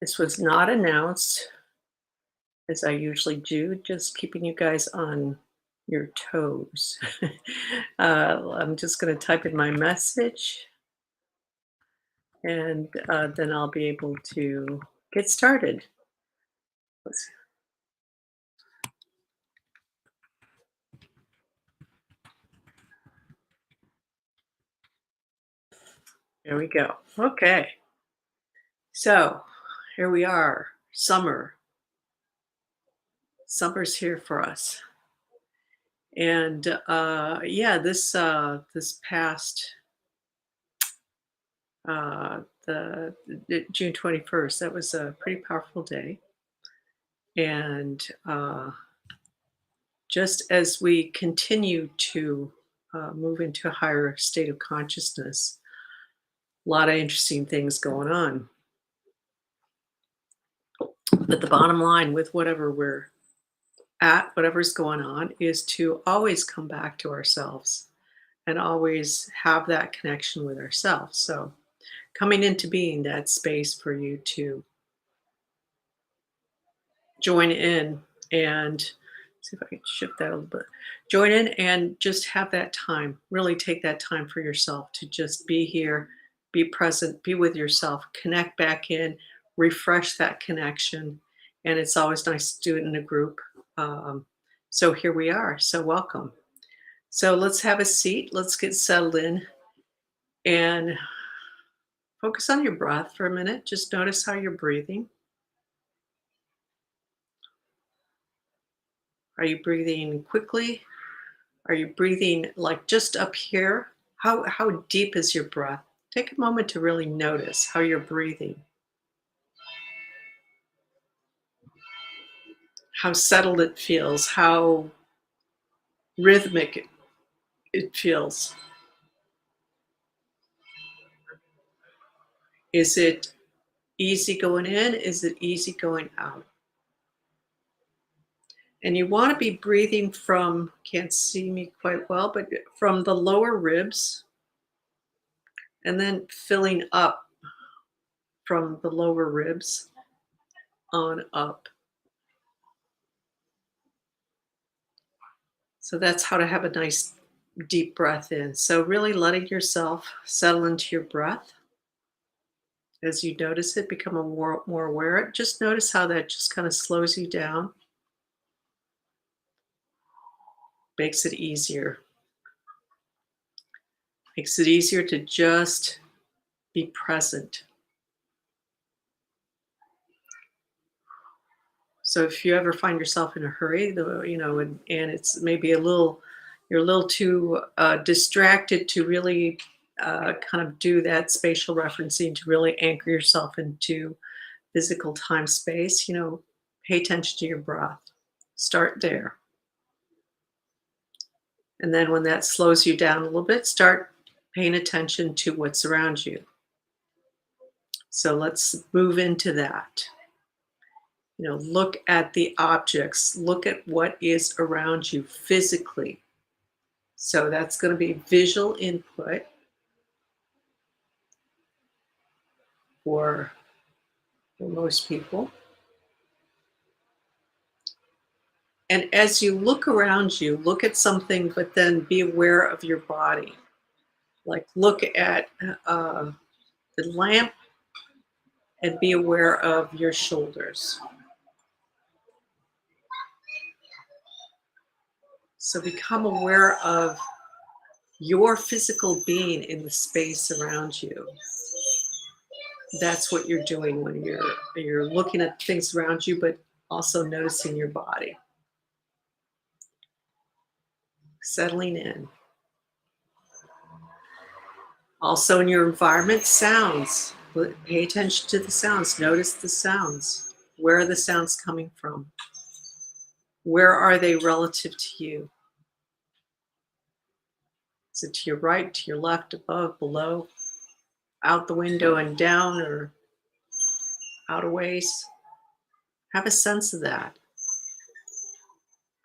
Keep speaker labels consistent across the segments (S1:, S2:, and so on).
S1: This was not announced as I usually do, just keeping you guys on your toes. I'm just going to type in my message and then I'll be able to get started. Let's- There we go. Okay. So here we are. Summer. Summer's here for us. And yeah, this past uh, the June 21st, that was a pretty powerful day. And just as we continue to move into a higher state of consciousness, a lot of interesting things going on. But the bottom line with whatever we're at, whatever's going on, is to always come back to ourselves and always have that connection with ourselves. So, coming into being that space for you to join in and see if I can shift that a little bit. Join in and just have that time. Really take that time for yourself to just be here, be present, be with yourself, connect back in, refresh that connection. And it's always nice to do it in a group. Um, so here we are. So welcome. So let's have a seat. Let's get settled in and focus on your breath for a minute. Just notice how you're breathing. Are you breathing quickly? Are you breathing like just up here? How deep is your breath? Take a moment to really notice how you're breathing, how settled it feels, how rhythmic it feels. Is it easy going in? Is it easy going out? And you want to be breathing from, can't see me quite well, but from the lower ribs and then filling up from the lower ribs on up. So that's how to have a nice deep breath in. So really letting yourself settle into your breath as you notice it, become more aware. Just notice how that just kind of slows you down, makes it easier. Makes it easier to just be present. So if you ever find yourself in a hurry, and it's maybe you're a little too distracted to really kind of do that spatial referencing to really anchor yourself into physical time space, pay attention to your breath. Start there. And then when that slows you down a little bit, start paying attention to what's around you. So let's move into that. Look at the objects, look at what is around you physically. So that's going to be visual input for, for most people. And as you look around you, look at something, but then be aware of your body. Like look at the lamp and be aware of your shoulders. So become aware of your physical being in the space around you. That's what you're doing when you're looking at things around you, but also noticing your body. Settling in. Also in your environment, sounds. Pay attention to the sounds. Notice the sounds. Where are the sounds coming from? Where are they relative to you? Is it to your right, to your left, above, below, out the window and down, or out a ways? Have a sense of that.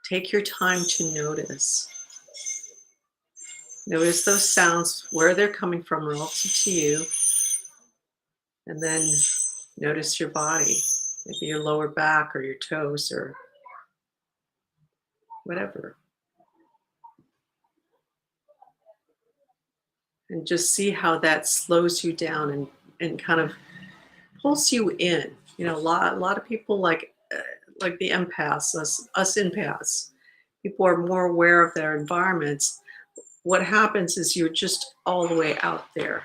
S1: Take your time to notice. Notice those sounds, where they're coming from relative to you, and then Notice your body, maybe your lower back or your toes or whatever. And just see how that slows you down and kind of pulls you in. You know, a lot of people like the empaths, us empaths. People are more aware of their environments. What happens is you're just all the way out there.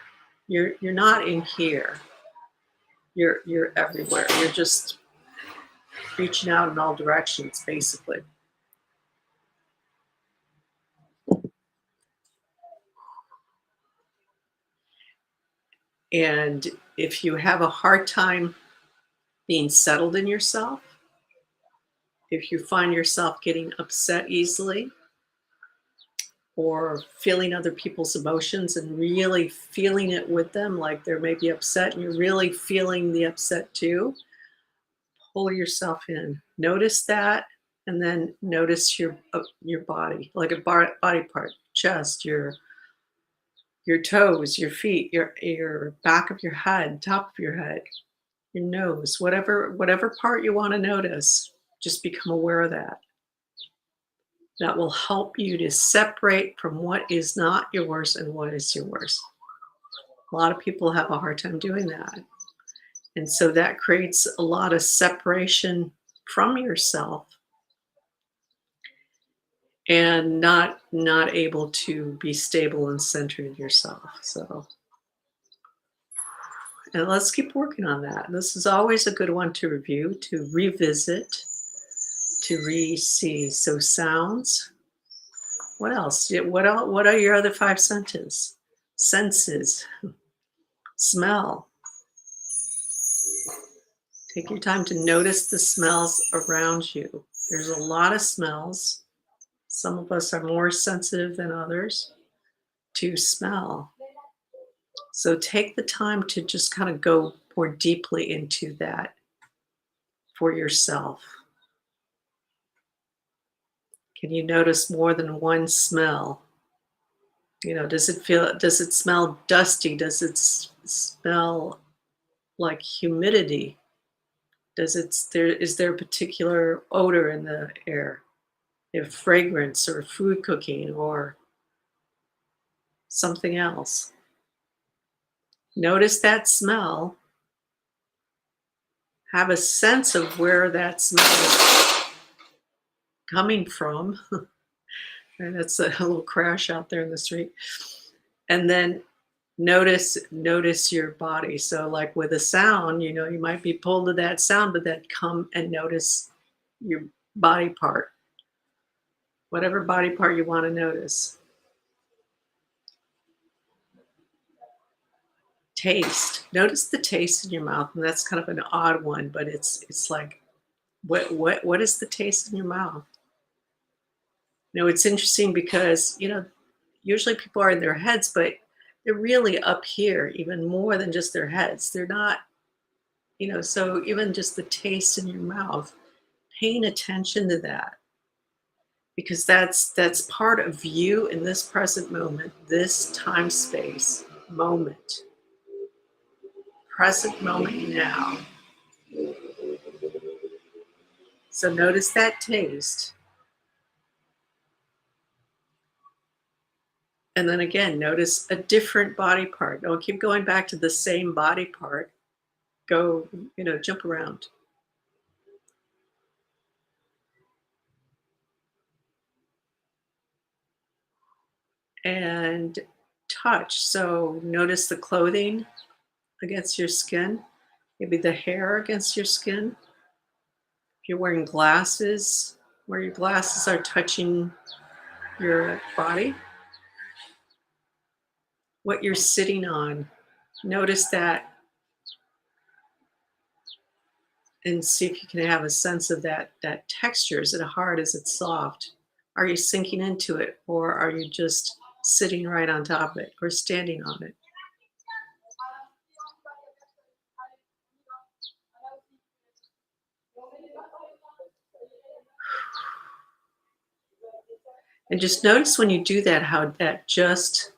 S1: You're not in here. You're everywhere. You're just reaching out in all directions, basically. And if you have a hard time being settled in yourself, if you find yourself getting upset easily or feeling other people's emotions and really feeling it with them, like they're maybe upset and you're really feeling the upset too, pull yourself in. Notice that, and then notice your body, like a body part, chest, your toes, your feet, your back of your head, top of your head, your nose, whatever part you want to notice, just become aware of that. That will help you to separate from what is not yours and what is yours. A lot of people have a hard time doing that. And so that creates a lot of separation from yourself and not able to be stable and centered yourself. So, and let's keep working on that. This is always a good one to review, to revisit, to re-see. So sounds. What else? What are your other five senses? Senses. Smell. Take your time to notice the smells around you. There's a lot of smells. Some of us are more sensitive than others to smell. So take the time to just kind of go more deeply into that for yourself. Can you notice more than one smell? You know, does it smell dusty? Does it smell like humidity? Is there a particular odor in the air? If fragrance or food cooking or something else. Notice that smell. Have a sense of where that smell is coming from. And it's a little crash out there in the street. And then notice your body. So like with a sound, you know, you might be pulled to that sound, but then come and notice your body part. Whatever body part you want to notice. Taste. Notice the taste in your mouth, and that's kind of an odd one, but it's like what is the taste in your mouth? You know, it's interesting because, you know, usually people are in their heads, but they're really up here even more than just their heads. They're not, you know, so even just the taste in your mouth, paying attention to that because that's part of you in this present moment, this time space moment, present moment now. So notice that taste. And then again, notice a different body part. Don't keep going back to the same body part. Go, you know, jump around. And touch. So notice the clothing against your skin, maybe the hair against your skin. If you're wearing glasses, where your glasses are touching your body, what you're sitting on. Notice that and see if you can have a sense of that texture. Is it hard? Is it soft? Are you sinking into it or are you just sitting right on top of it or standing on it? And just notice when you do that how that just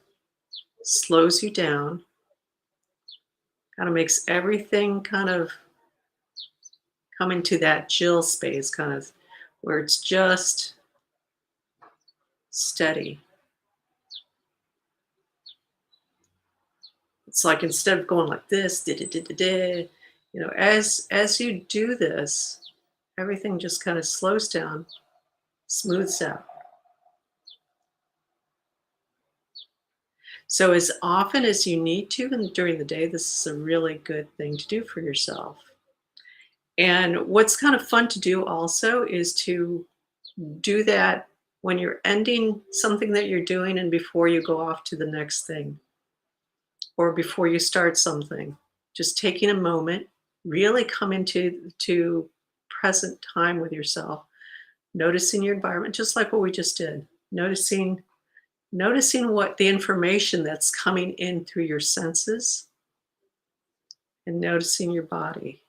S1: slows you down, Kind of makes everything kind of come into that chill space, kind of where it's just steady. It's like instead of going like this, da, da, da, da, da, as you do this, everything just kind of slows down, smooths out. So as often as you need to and during the day, this is a really good thing to do for yourself. And what's kind of fun to do also is to do that when you're ending something that you're doing and before you go off to the next thing or before you start something. Just taking a moment, really come into to present time with yourself, noticing your environment, just like what we just did. Noticing what the information that's coming in through your senses and noticing your body,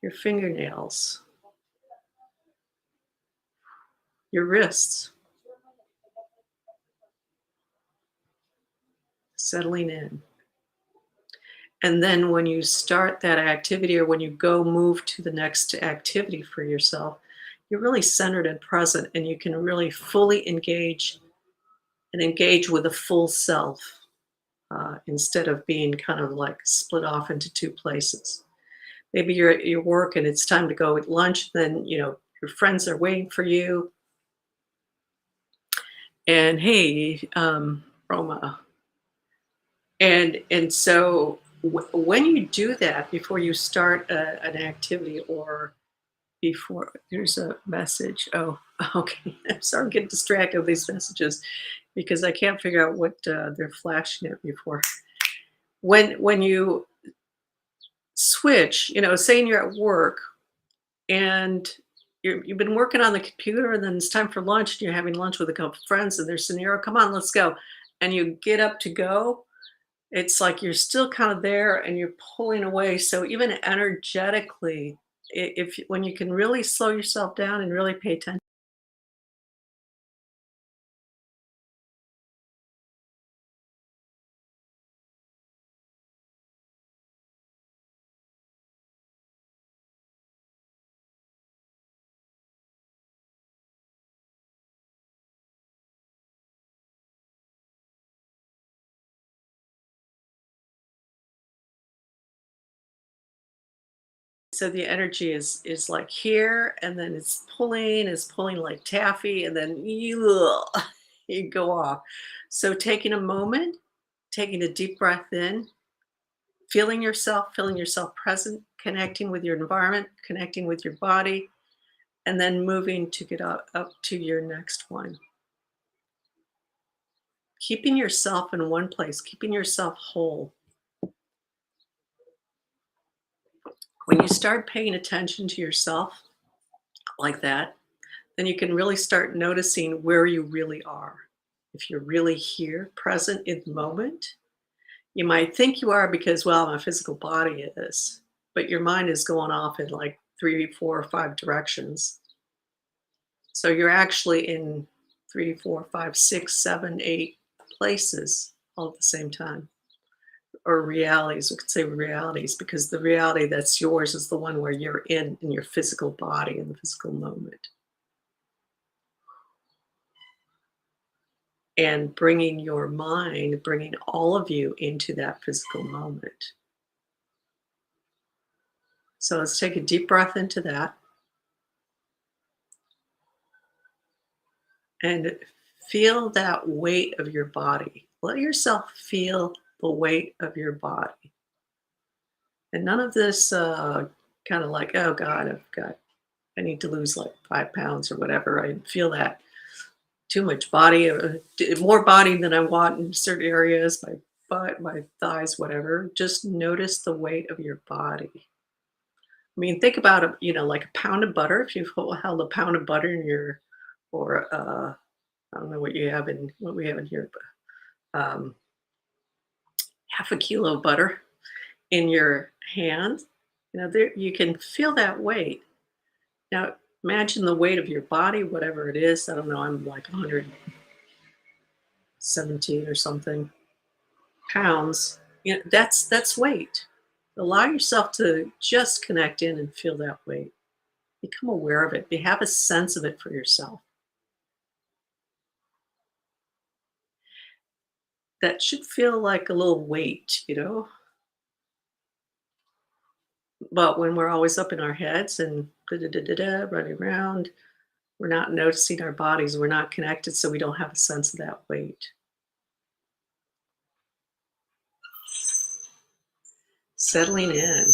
S1: your fingernails, your wrists, settling in. And then when you start that activity or when you go move to the next activity for yourself, you're really centered and present and you can really fully engage with a full self instead of being kind of like split off into two places. Maybe you're at your work and it's time to go at lunch, then your friends are waiting for you. And hey, Roma. And so when you do that before you start an activity or before there's a message. Oh, okay. I'm sorry, I'm getting distracted with these messages because I can't figure out what they're flashing at me for. When you switch, saying you're at work and you've been working on the computer and then it's time for lunch and you're having lunch with a couple friends and there's scenario, come on, let's go. And you get up to go, it's like you're still kind of there and you're pulling away. So even energetically, if when you can really slow yourself down and really pay attention. So the energy is like here, and then it's pulling like taffy, and then you go off. So taking a moment, taking a deep breath in, feeling yourself present, connecting with your environment, connecting with your body, and then moving to get up to your next one. Keeping yourself in one place, keeping yourself whole. When you start paying attention to yourself like that, then you can really start noticing where you really are. If you're really here, present in the moment, you might think you are because, well, my physical body is, but your mind is going off in like three, four, or five directions. So you're actually in three, four, five, six, seven, eight places all at the same time. Or realities, we could say realities, because the reality that's yours is the one where you're in your physical body in the physical moment. And bringing your mind, bringing all of you into that physical moment. So let's take a deep breath into that and feel that weight of your body. Let yourself feel the weight of your body. And none of this kind of like, oh God, I need to lose like 5 pounds or whatever. I feel that too much body, more body than I want in certain areas, my butt, my thighs, whatever. Just notice the weight of your body. I mean, think about it, like a pound of butter. If you've held a pound of butter in your, or I don't know what we have in here, but half a kilo of butter in your hand, there you can feel that weight. Now, imagine the weight of your body, whatever it is. I don't know. I'm like 117 or something. pounds, that's weight. Allow yourself to just connect in and feel that weight. Become aware of it. Have a sense of it for yourself. That should feel like a little weight. But when we're always up in our heads and da da da da da running around, we're not noticing our bodies. We're not connected, so we don't have a sense of that weight. Settling in,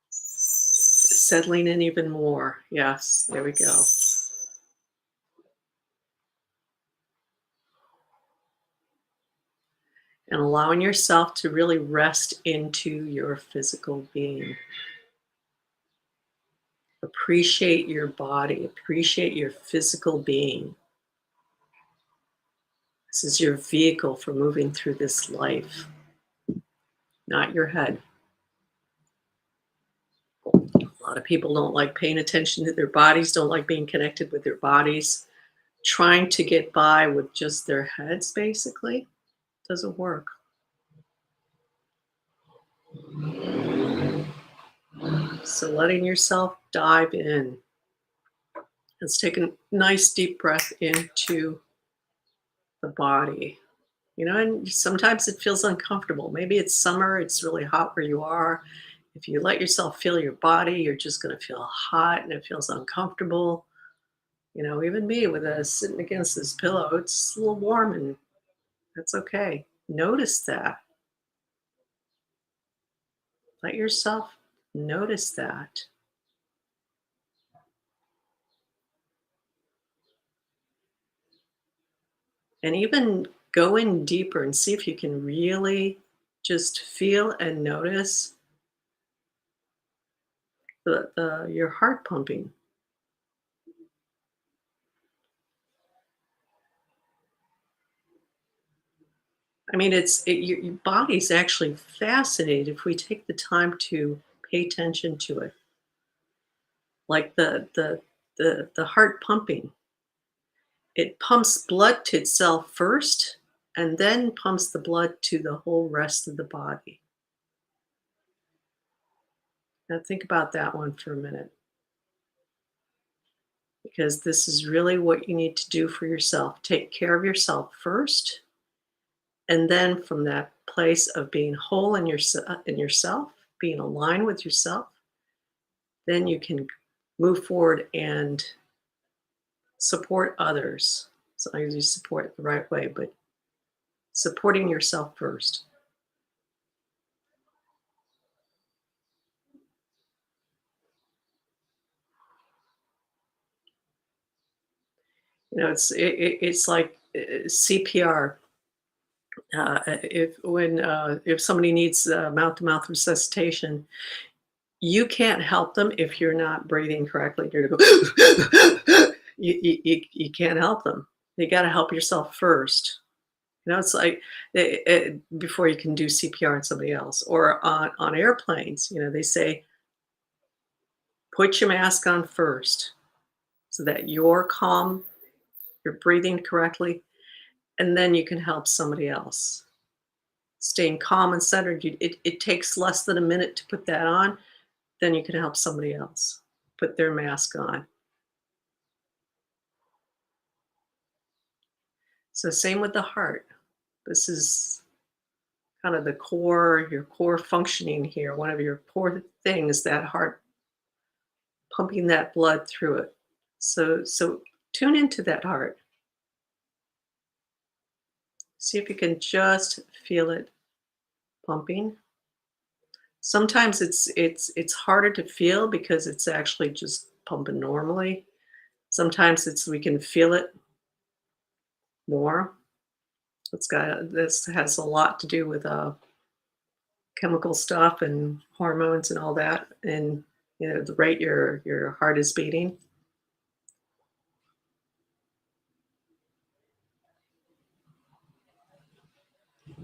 S1: settling in even more. Yes, there we go. And allowing yourself to really rest into your physical being. Appreciate your body, appreciate your physical being. This is your vehicle for moving through this life, not your head. A lot of people don't like paying attention to their bodies, don't like being connected with their bodies, trying to get by with just their heads, basically, doesn't work. So letting yourself dive in. Let's take a nice deep breath into the body. And sometimes it feels uncomfortable. Maybe it's summer, it's really hot where you are. If you let yourself feel your body, you're just going to feel hot and it feels uncomfortable. Even me with sitting against this pillow, it's a little warm and that's okay. Notice that. Let yourself notice that. And even go in deeper and see if you can really just feel and notice your heart pumping. I mean, your body's actually fascinated if we take the time to pay attention to it. Like the heart pumping, it pumps blood to itself first, and then pumps the blood to the whole rest of the body. Now think about that one for a minute, because this is really what you need to do for yourself. Take care of yourself first, and then from that place of being whole in yourself, being aligned with yourself, then you can move forward and support others. So I use support the right way, but supporting yourself first. It's like CPR. If somebody needs mouth to mouth resuscitation, you can't help them if you're not breathing correctly. You're to go. You can't help them. You got to help yourself first. It's like before you can do CPR on somebody else, or on airplanes. They say put your mask on first so that you're calm, you're breathing correctly, and then you can help somebody else. Staying calm and centered, it takes less than a minute to put that on, then you can help somebody else put their mask on. So same with the heart. This is kind of your core functioning here. One of your core things, that heart pumping that blood through it. So tune into that heart. See if you can just feel it pumping. Sometimes it's harder to feel because it's actually just pumping normally. Sometimes we can feel it more. This has a lot to do with chemical stuff and hormones and all that, and the rate your heart is beating.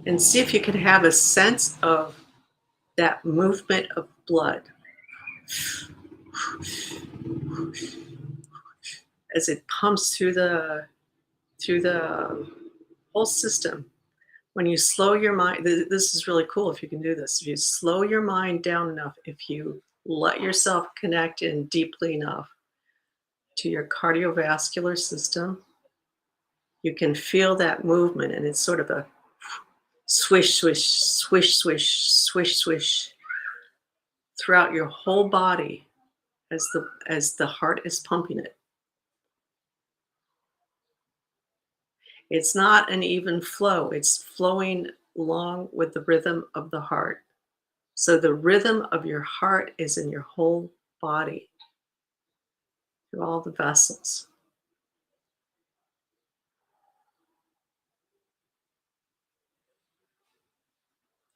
S1: And see if you can have a sense of that movement of blood as it pumps through the whole system. When you slow your mind, this is really cool if you can do this. If you slow your mind down enough, if you let yourself connect in deeply enough to your cardiovascular system, you can feel that movement, and it's sort of a swish, swish, swish, swish, swish, swish throughout your whole body as the heart is pumping it. It's not an even flow. It's flowing along with the rhythm of the heart. So the rhythm of your heart is in your whole body through all the vessels,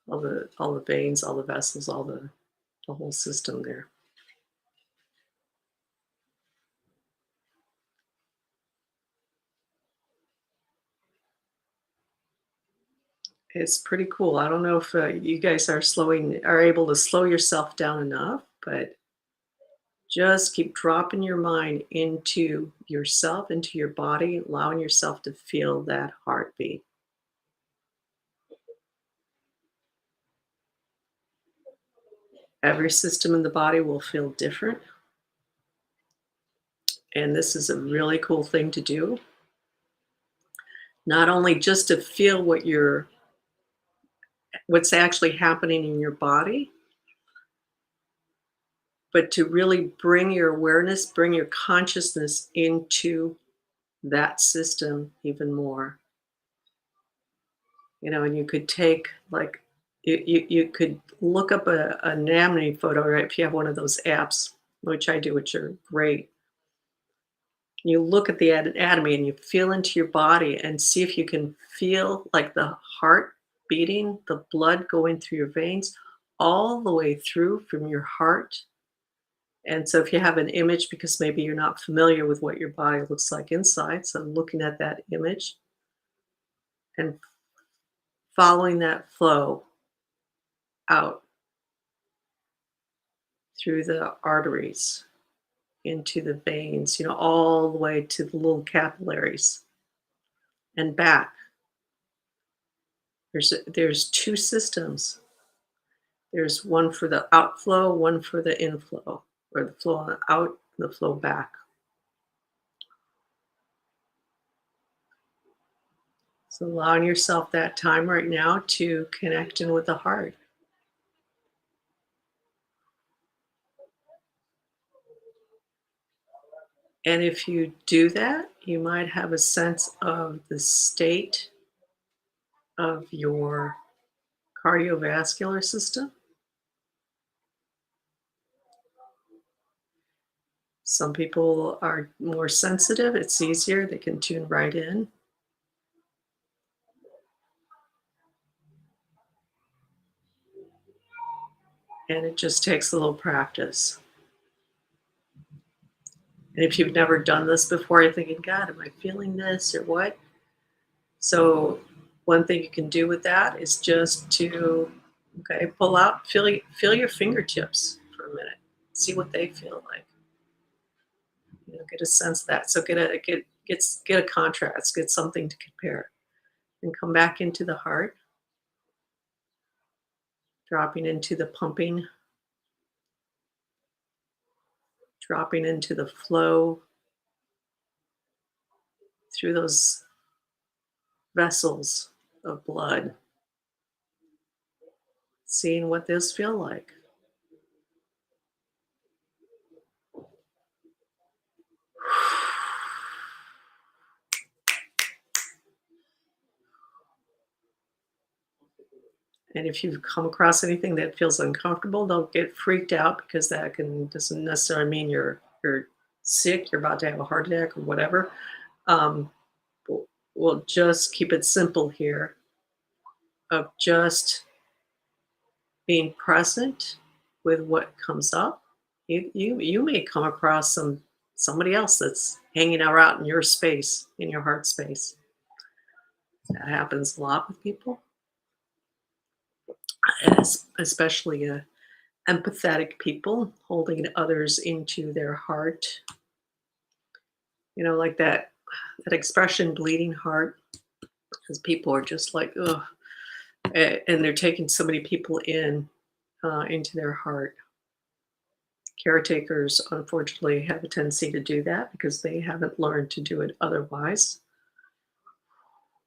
S1: all the veins, all the vessels, all the whole system there. It's pretty cool. I don't know if you guys are able to slow yourself down enough, but just keep dropping your mind into yourself, into your body, allowing yourself to feel that heartbeat. Every system in the body will feel different. And this is a really cool thing to do. Not only just to feel what's actually happening in your body, but to really bring your awareness, bring your consciousness into that system even more. And you could take like you could look up an anatomy photo, right? If you have one of those apps, which I do, which are great. You look at the anatomy and you feel into your body and see if you can feel like the heart beating, the blood going through your veins all the way through from your heart. And so if you have an image, because maybe you're not familiar with what your body looks like inside, so looking at that image and following that flow out through the arteries into the veins, all the way to the little capillaries and back. There's two systems. There's one for the outflow, one for the inflow, or the flow out, the flow back. So allowing yourself that time right now to connect in with the heart. And if you do that, you might have a sense of the state of your cardiovascular system. Some people are more sensitive, it's easier, they can tune right in. And it just takes a little practice. And if you've never done this before, you're thinking, God, am I feeling this or what? So, one thing you can do with that is just to, okay, pull out, feel your fingertips for a minute, see what they feel like. Get a sense of that. So get a contrast, get something to compare, and come back into the heart, dropping into the pumping, dropping into the flow through those vessels of blood, seeing what those feel like. And if you've come across anything that feels uncomfortable, don't get freaked out because doesn't necessarily mean you're sick, you're about to have a heart attack or whatever. Um, we'll just keep it simple here of just being present with what comes up. You may come across somebody else that's hanging out in your space, in your heart space. That happens a lot with people, especially empathetic people holding others into their heart. Like that expression, bleeding heart. because people are just like, ugh, and they're taking so many people into their heart. Caretakers, unfortunately, have a tendency to do that because they haven't learned to do it otherwise.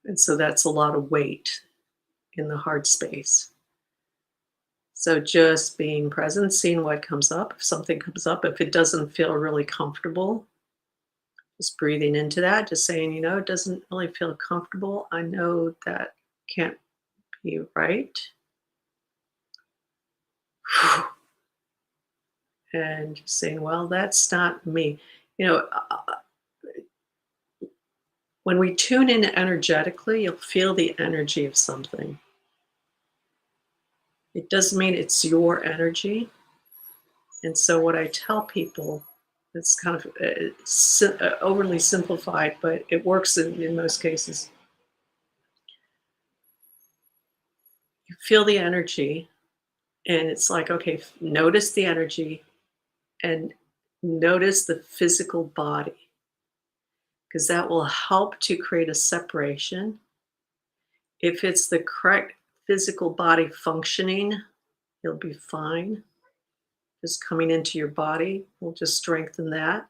S1: And so that's a lot of weight in the heart space. So just being present, seeing what comes up. If something comes up, if it doesn't feel really comfortable, just breathing into that, just saying, it doesn't really feel comfortable. I know that can't be right. And just saying, well, that's not me. You know, uh, uh, when we tune in energetically, you'll feel the energy of something. It doesn't mean it's your energy. And so, what I tell people, it's kind of overly simplified, but it works in most cases. You feel the energy, and it's like, okay, notice the energy and notice the physical body, because that will help to create a separation. If it's the correct physical body functioning, you'll be fine. Just coming into your body will just strengthen that.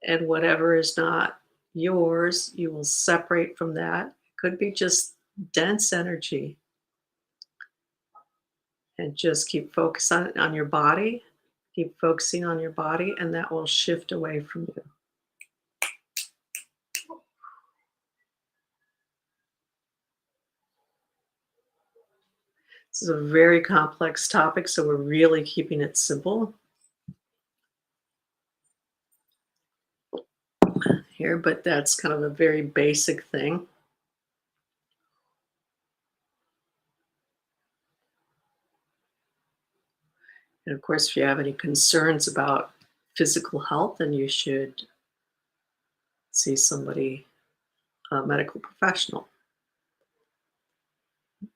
S1: And whatever is not yours, you will separate from that. It could be just dense energy, and just keep focus on your body. Keep focusing on your body, and that will shift away from you. This is a very complex topic, so we're really keeping it simple here, but that's kind of a very basic thing. And of course, if you have any concerns about physical health, then you should see somebody, a medical professional.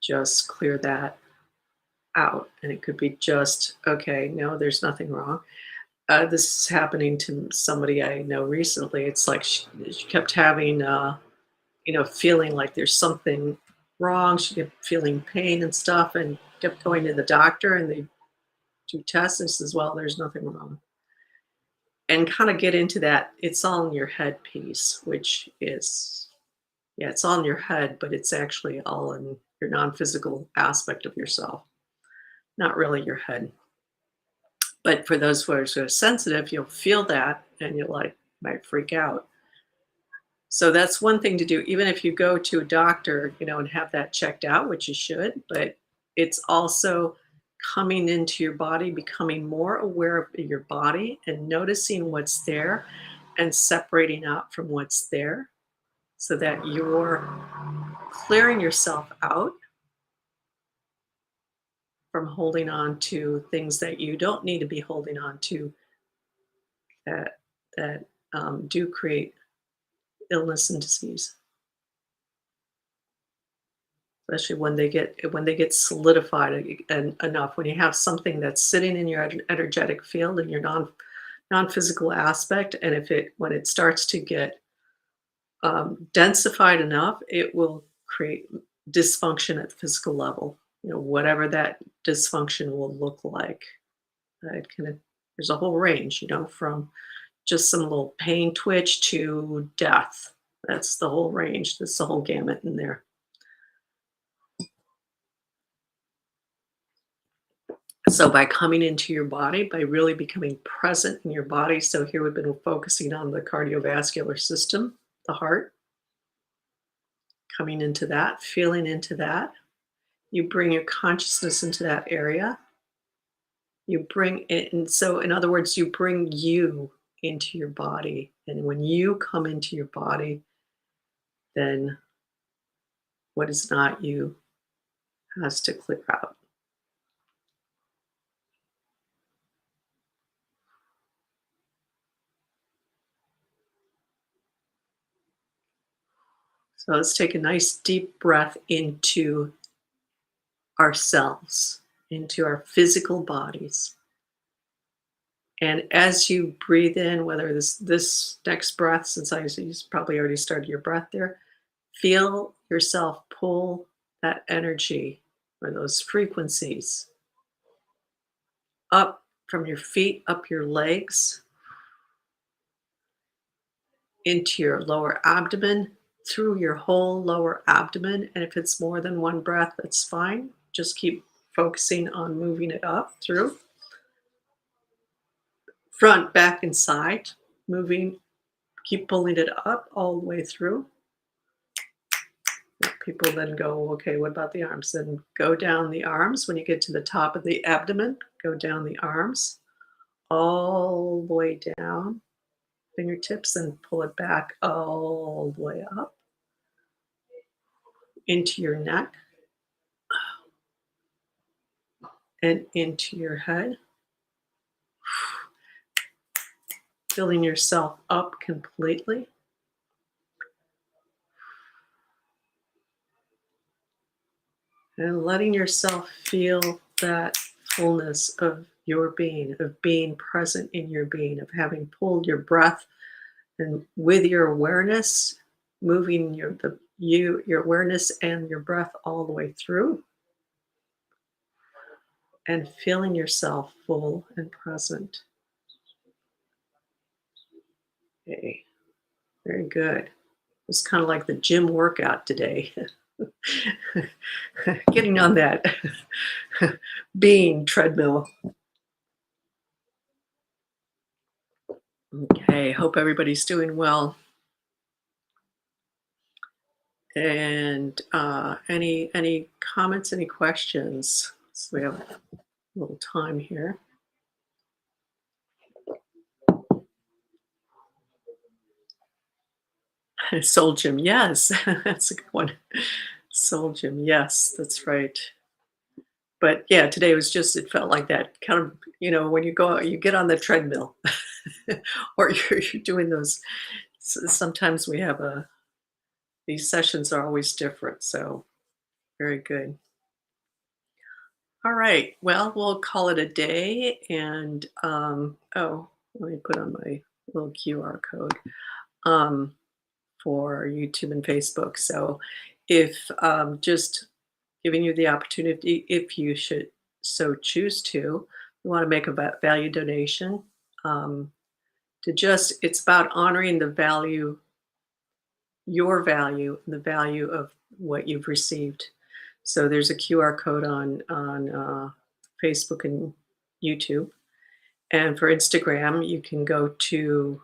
S1: Just clear that out. And it could be just, okay, no, there's nothing wrong. This is happening to somebody I know recently. It's like she kept having, feeling like there's something wrong. She kept feeling pain and stuff, and kept going to the doctor, and they do tests and says, well, there's nothing wrong. And kind of get into that it's all in your head piece, which is, yeah, it's all in your head, but it's actually all in your non-physical aspect of yourself, not really your head. But for those who are sort of sensitive, you'll feel that and you'll like might freak out. So that's one thing to do, even if you go to a doctor, and have that checked out, which you should, but it's also coming into your body, becoming more aware of your body and noticing what's there and separating out from what's there so that you're clearing yourself out from holding on to things that you don't need to be holding on to, that do create illness and disease, especially when they get solidified and enough. When you have something that's sitting in your energetic field in your non-physical aspect, and if it when it starts to get densified enough, it will create dysfunction at the physical level. Whatever that dysfunction will look like. It can There's a whole range, from just some little pain twitch to death. That's the whole range. That's the whole gamut in there. So by coming into your body, by really becoming present in your body. So here we've been focusing on the cardiovascular system, the heart, coming into that, feeling into that. You bring your consciousness into that area. You bring it, and so in other words, you bring you into your body. And when you come into your body, then what is not you has to clear out. So let's take a nice deep breath into ourselves, into our physical bodies. And as you breathe in, whether this next breath, since you probably already started your breath there, Feel yourself pull that energy or those frequencies up from your feet, up your legs, into your lower abdomen, through your whole lower abdomen. And if it's more than one breath, that's fine. Just keep focusing on moving it up through front, back, and side, moving, keep pulling it up all the way through. People then go, okay, what about the arms? Then go down the arms. When you get to the top of the abdomen, go down the arms all the way down, fingertips, and pull it back all the way up into your neck and into your head, filling yourself up completely. And letting yourself feel that fullness of your being, of being present in your being, of having pulled your breath and with your awareness, moving your awareness and your breath all the way through, and feeling yourself full and present. Okay, very good. It's kind of like the gym workout today. Getting on that being treadmill. Okay, hope everybody's doing well. And any comments, any questions? So we have a little time here. Soul Gym, yes, that's a good one. Soul Gym, yes, that's right. But yeah, today was just, it felt like that kind of, when you go, you get on the treadmill or you're doing those. Sometimes we have these sessions are always different. So very good. All right. Well, we'll call it a day. And oh, let me put on my little QR code um, for YouTube and Facebook. So if just giving you the opportunity, if you should so choose to, you want to make a value donation, um, it's about honoring the value, your value, and the value of what you've received. So there's a QR code on Facebook and YouTube. And for Instagram, you can go to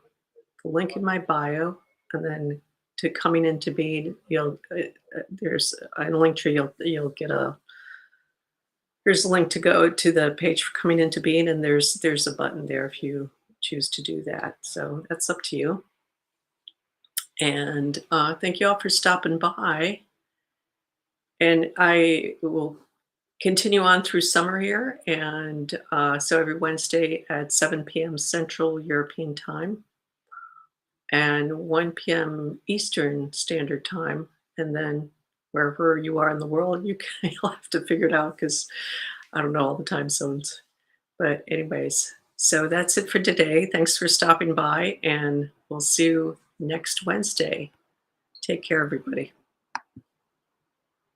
S1: the link in my bio, and then to coming into being, there's a link tree. You'll get here's a link to go to the page for coming into being, and there's a button there if you choose to do that. So that's up to you. And thank you all for stopping by. And I will continue on through summer here. And so every Wednesday at 7 p.m. Central European Time and 1 p.m. Eastern Standard Time. And then wherever you are in the world, you'll have to figure it out because I don't know all the time zones. But anyways, so that's it for today. Thanks for stopping by, and we'll see you next Wednesday. Take care, everybody.